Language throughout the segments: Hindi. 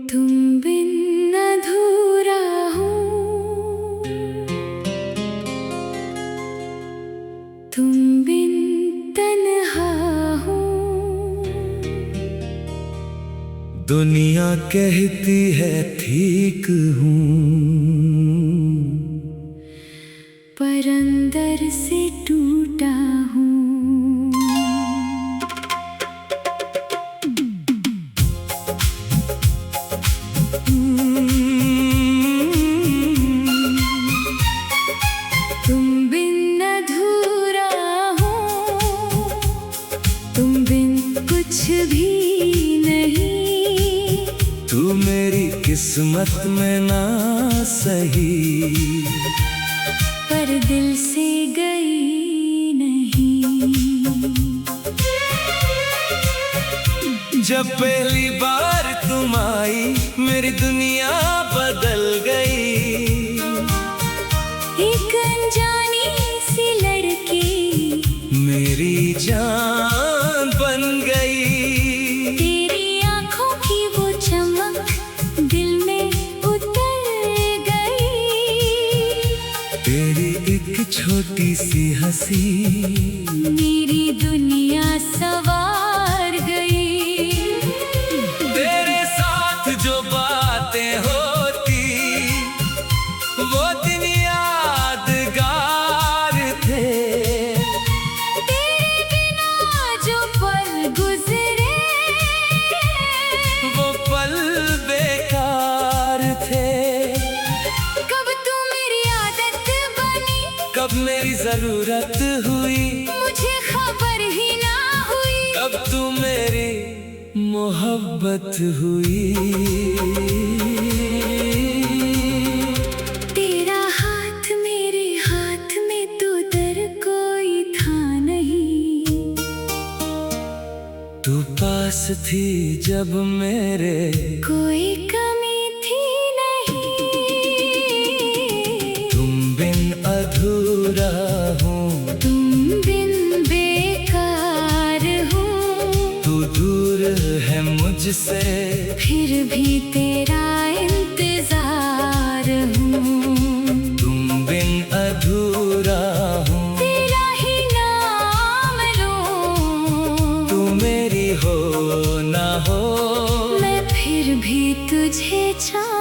तुम बिन अधूरा हूँ, तुम बिन तन्हा हूँ। दुनिया कहती है ठीक हूँ, पर अंदर से टूटा हूँ। तुम बिन अधूरा हूँ, तुम बिन कुछ भी नहीं। तू मेरी किस्मत में ना सही, पर दिल से गई नहीं। जब पहली बार तुम आई मेरी दुनिया बदल गई। एक अनजानी सी लड़की मेरी जान बन गई। तेरी आंखों की वो चमक दिल में उतर गई। तेरी एक छोटी सी हंसी मेरी दुनिया सवार गई। तेरे साथ जो बातें होती वो दिन यादगार थे। तेरे बिना जो पल गुजरे वो पल बेकार थे। कब तू मेरी आदत बनी, कब मेरी जरूरत हुई, मुझे खबर ही ना हुई। कब तू मेरी मोहब्बत हुई। तेरा हाथ मेरे हाथ में तो डर कोई था नहीं। तू पास थी जब मेरे, कोई कमी थी नहीं। तुम बिन अधूरा हूँ, तुम बिन बेकार हूँ। तू दूर है मुझसे, फिर भी तेरा इंतजार हूँ। तुम बिन अधूरा हूँ। तेरा ही नाम लूं, तू मेरी हो ना हो, मैं फिर भी तुझे चाहूँ।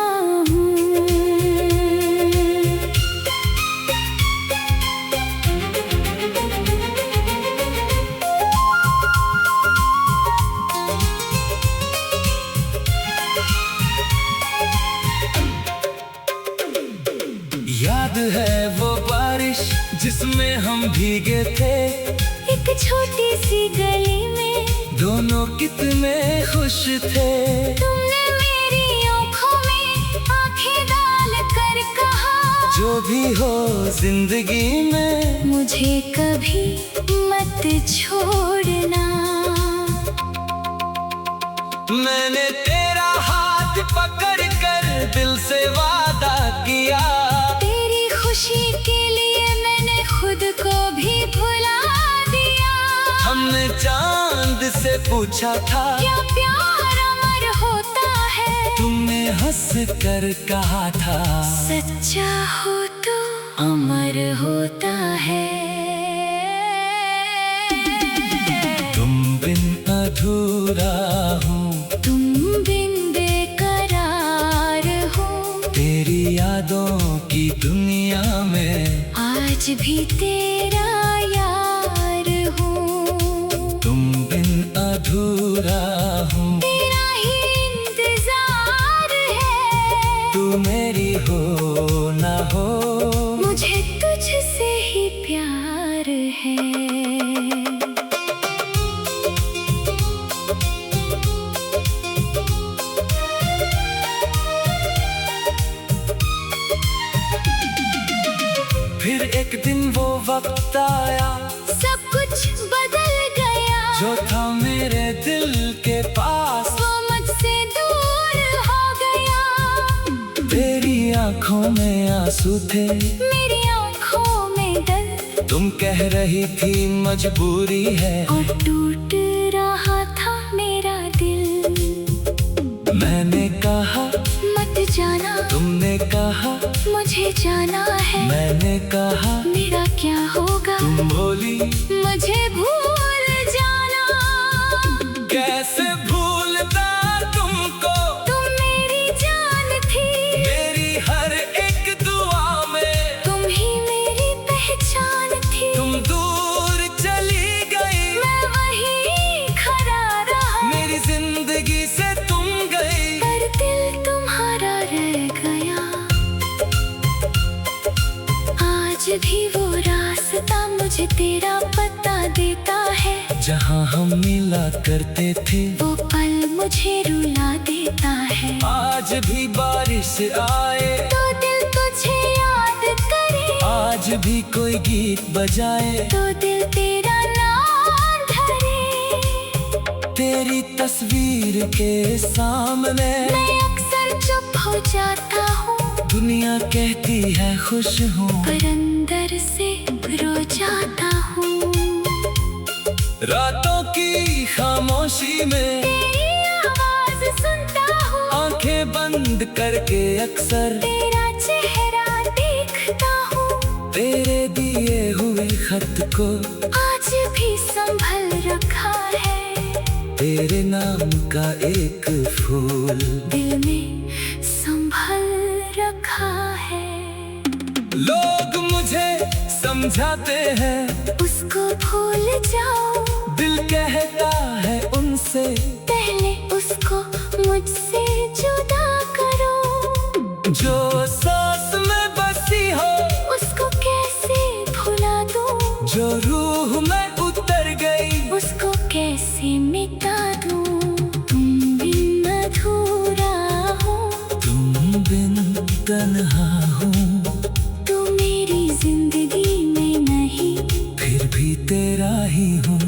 याद है वो बारिश जिसमें हम भीगे थे। एक छोटी सी गली में दोनों कितने खुश थे। तुमने मेरी आँखों में आँखें डाल कर कहा, जो भी हो जिंदगी में मुझे कभी मत छोड़ना। मैंने तेरा हाथ पकड़ कर दिल से वादा किया। तेरी खुशी के लिए मैंने खुद को भी भुला दिया। हमने चांद से पूछा था क्या प्यार अमर होता है, तुमने हंस कर कहा था सच्चा हो तो अमर होता है। तुम बिन अधूरा हूँ, तुम बिन बेकरार हूँ। तेरी यादों की दुनिया में आज भी तेरा यार हूँ। तुम बिन अधूरा हूँ। तेरा ही इंतजार है, तू मेरी हो ना हो, मुझे तुझसे ही प्यार है। फिर एक दिन वो वक्त आया, सब कुछ बदल गया। जो था मेरे दिल के पास वो मुझसे दूर हो गया। तेरी आंखों में आंसू थे, मेरी आंखों में डर, तुम कह रही थी मजबूरी है, और टूट रहा था मेरा दिल। मैंने कहा मत जाना, तुमने कहा मुझे जाना है, मैंने कहा मेरा क्या होगा, तुम बोली मुझे भूल जाना। कैसे भूलता तुमको, तुम मेरी जान थी, मेरी हर एक दुआ में, तुम ही मेरी पहचान थी। तुम दूर चली गई, मैं वही खड़ा रहा, मेरी जिंदगी से तुम गई, पर दिल तुम्हारा रह गया। आज भी वो रास्ता मुझे तेरा पता देता है, जहाँ हम मिला करते थे, वो पल मुझे रुला देता है। आज भी बारिश आए तो दिल तुझे याद करे, आज भी कोई गीत बजाए, तो दिल तेरा नाम धरे। तेरी तस्वीर के सामने मैं अक्सर चुप हो जाता हूँ, दुनिया कहती है खुश हूँ, पर अंदर से रो जाता हूँ। रातों की खामोशी में तेरी आवाज सुनता हूँ, आंखें बंद करके अक्सर तेरा चेहरा देखता हूँ। तेरे दिए हुए खत को आज भी संभल रखा है, तेरे नाम का एक फूल दिल में संभल रखा है। लोग मुझे समझाते हैं उसको भूल जाओ, दिल कहता है उनसे पहले उसको मुझसे जुदा करो। जो सांस में बसी हो उसको कैसे भुला दूं, जो रूह में उतर गई उसको कैसे मिटा दूं। तुम बिन अधूरा हो, तुम बिन तन्हा हूँ, तू मेरी जिंदगी में नहीं, फिर भी तेरा ही हूँ।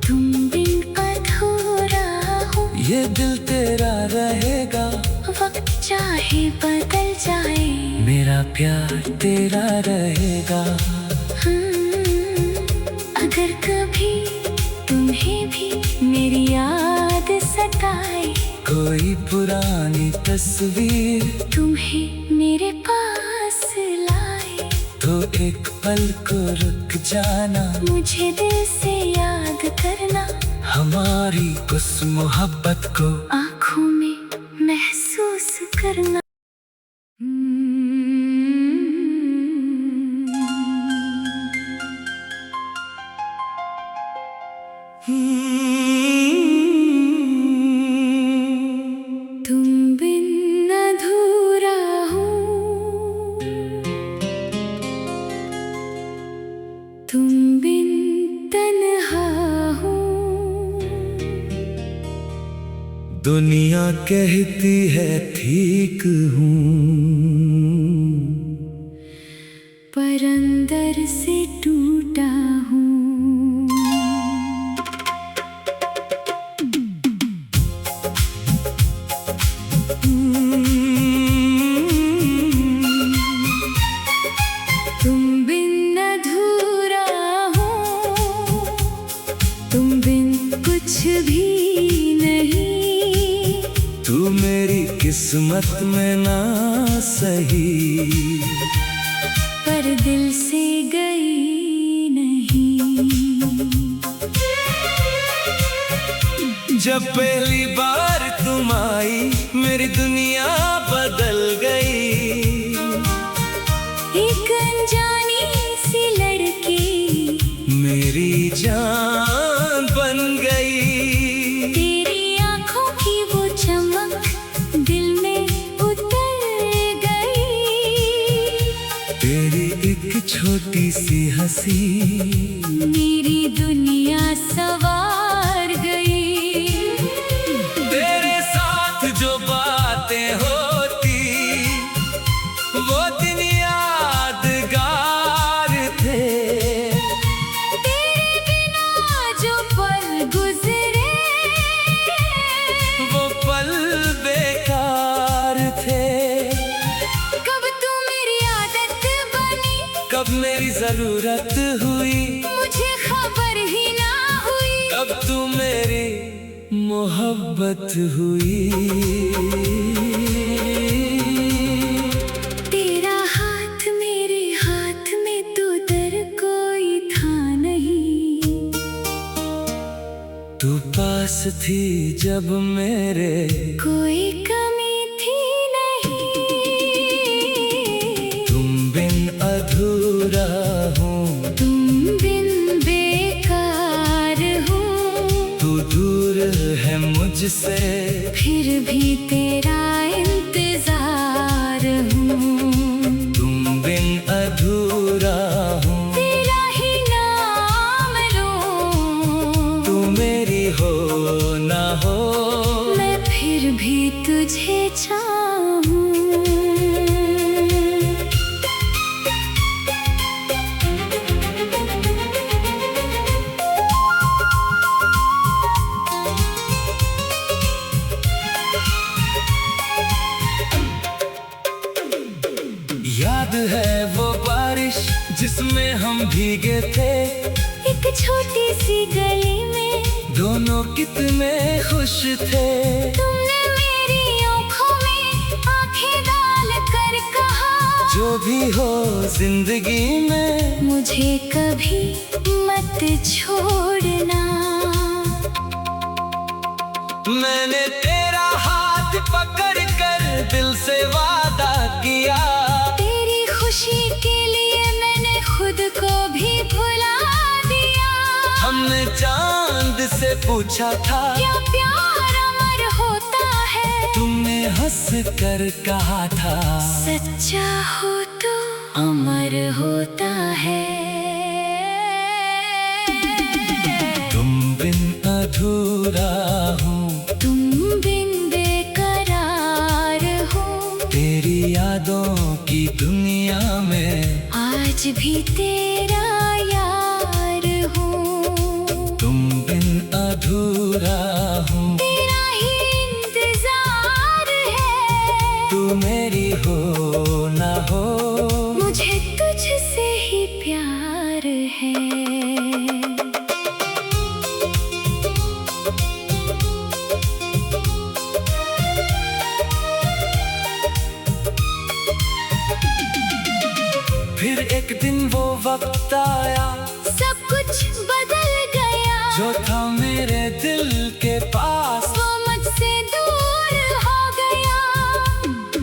तुम बिन अधूरा हो, ये दिल तेरा रहेगा, वक्त चाहे बदल जाए, मेरा प्यार तेरा रहेगा। अगर कभी तुम्हें भी मेरी याद सताए, कोई पुरानी तस्वीर तुम्हें मेरे पास लाए, तो एक पल को रुक जाना, मुझे दिल से याद करना, हमारी उस मोहब्बत को आँखों में महसूस करना। तुम बिन अधूरा हूँ, तुम बिन तन्हा हूँ। दुनिया कहती है ठीक हूँ, पर अंदर से टूटा हूँ। तुम बिन अधूरा हूँ, तुम बिन कुछ भी नहीं, तू मेरी किस्मत में ना सही, पर दिल से गई नहीं। जब पहली बार तुम आई मेरी दुनिया बदल गई, एक अनजानी सी लड़की मेरी जान बन गई। तेरी आंखों की वो चमक दिल में उतर गई, तेरी एक छोटी सी हंसी मेरी दुनिया सवार गई। तेरे साथ जो बातें होती वो दिन यादगार थे, तेरे बिना जो पल गुजरे वो पल बेकार थे। कब मेरी जरूरत हुई, मुझे खबर ही ना हुई। अब तू मेरी मोहब्बत हुई। तेरा हाथ मेरे हाथ में तो डर कोई था नहीं। तू पास थी जब मेरे, कोई कमी थी नहीं। तुम बिन अधूरा हूँ, तुम बिन बेकार हूँ। तू दूर है मुझसे, फिर भी तेरा इंतजार हूँ। तुम बिन अधूरा हूँ, तेरा ही नाम लूं। तू मेरी हो ना हो, मैं फिर भी तुझे चाहूं। याद है वो बारिश जिसमें हम भीगे थे, एक छोटी सी गली में दोनों कितने खुश थे। तुमने मेरी आँखों में आँखें डाल कर कहा, जो भी हो जिंदगी में मुझे कभी मत छोड़ना। मैंने तेरा हाथ पकड़ कर दिल से वादा किया, तेरी खुशी के लिए मैंने खुद को भी भुला दिया। हमने चांद से पूछा था, क्या प्यार अमर होता है? तुमने हंस कर कहा था, सच्चा हो तो अमर होता है। तुम बिन अधूरा हूँ, तुम बिन बेकरार हूँ। तेरी यादों की दुनिया में आज भी तेरा यार हूँ। तुम बिन अधूरा हूँ, तेरा ही इंतजार है। तू मेरी हो ना हो, मुझे तुझसे ही प्यार है। फिर एक दिन वो वक्त आया, सब कुछ बदल गया। जो था मेरे दिल के पास वो मुझसे दूर हो गया।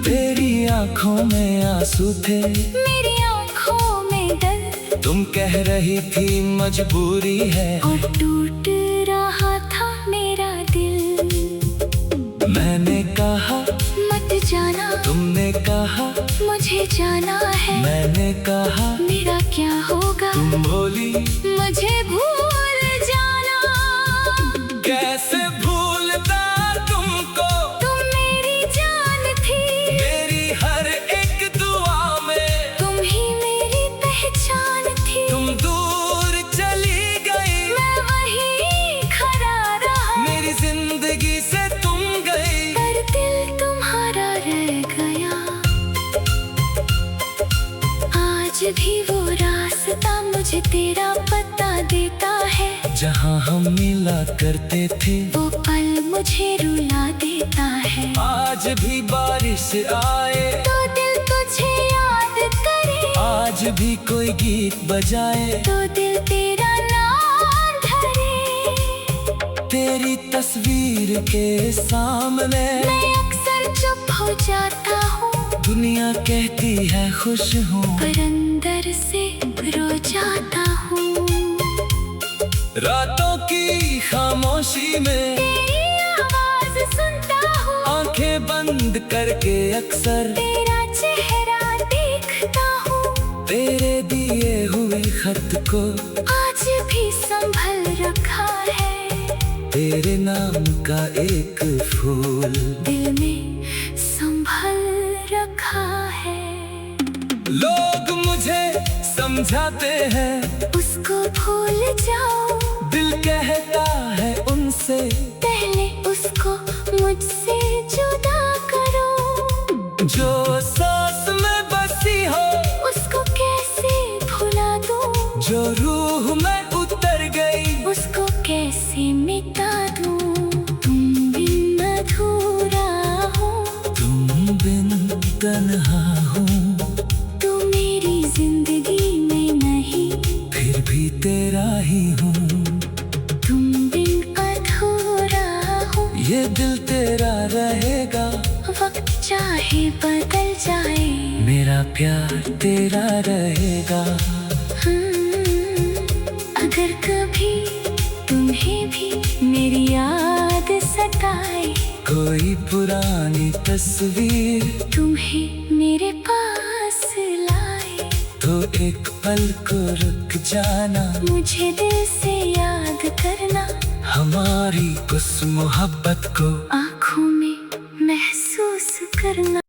तेरी आंखों में आंसू थे, मेरी आँखों में दर्द, तुम कह रही थी मजबूरी है, और टूट रहा था मेरा दिल। मैंने कहा मत जाना, तुमने कहा मुझे जाना है। मैंने कहा मेरा क्या होगा? तुम बोली मुझे भूल जाना। कैसे भूलता तुमको, तुम मेरी जान थी, मेरी हर एक दुआ में तुम ही मेरी पहचान थी। तुम दूर चली गई, मैं वहीं खड़ा रहा, मेरी जिंदगी से तुम गई। पर दिल तुम्हारा रह गया। आज भी वो रास्ता मुझे तेरा पता देता है, जहाँ हम मिला करते थे वो पल मुझे रुला देता है। आज भी बारिश आए, तो दिल तुझे याद करे, आज भी कोई गीत बजाए, तो दिल तेरा नाम धरे। तेरी तस्वीर के सामने मैं अक्सर चुप हो जाता हूँ, दुनिया कहती है खुश हूँ, पर अंदर से रो जाता हूँ। रातों की खामोशी में तेरी आवाज सुनता हूँ, आंखें बंद करके अक्सर तेरा चेहरा देखता हूँ। तेरे दिए हुए खत को आज भी संभल रखा है, तेरे नाम का एक फूल दिल में संभल रखा है। लोग मुझे समझाते हैं उसको भूल जाओ, दिल कहता है उनसे पहले उसको मुझसे जुदा करो। जो सांस में बसी हो उसको कैसे जो रूह में उतर गई उसको कैसे मिटा दूं। तुम बिन अधूरा हो, तुम बिन तन्हा हूँ, तू मेरी जिंदगी में नहीं, फिर भी तेरा ही हूँ। तुम बिन अधूरा हो, ये दिल तेरा रहेगा, वक्त चाहे बदल जाए, मेरा प्यार तेरा रहेगा। अगर कभी तुम्हें भी मेरी याद सताए, कोई पुरानी तस्वीर तुम्हें मेरे पास लाए, तो एक पल को रुक जाना, मुझे दिल से याद करना, हमारी उस मोहब्बत को आँखों में महसूस करना।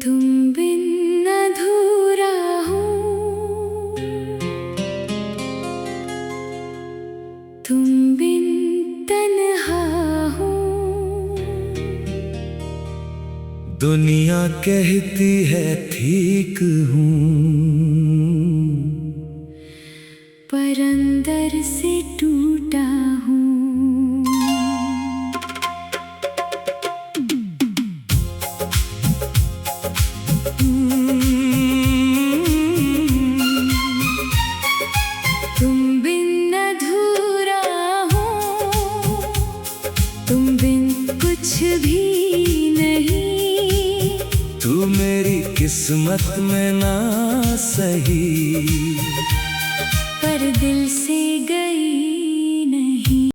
तुम बिन अधूरा हूँ, तुम बिन तन्हा हूँ। दुनिया कहती है ठीक हूँ, पर अंदर से टूटा हूँ। तुम बिन अधूरा हूँ, तुम बिन कुछ भी नहीं, तू मेरी किस्मत में ना सही, पर दिल से गई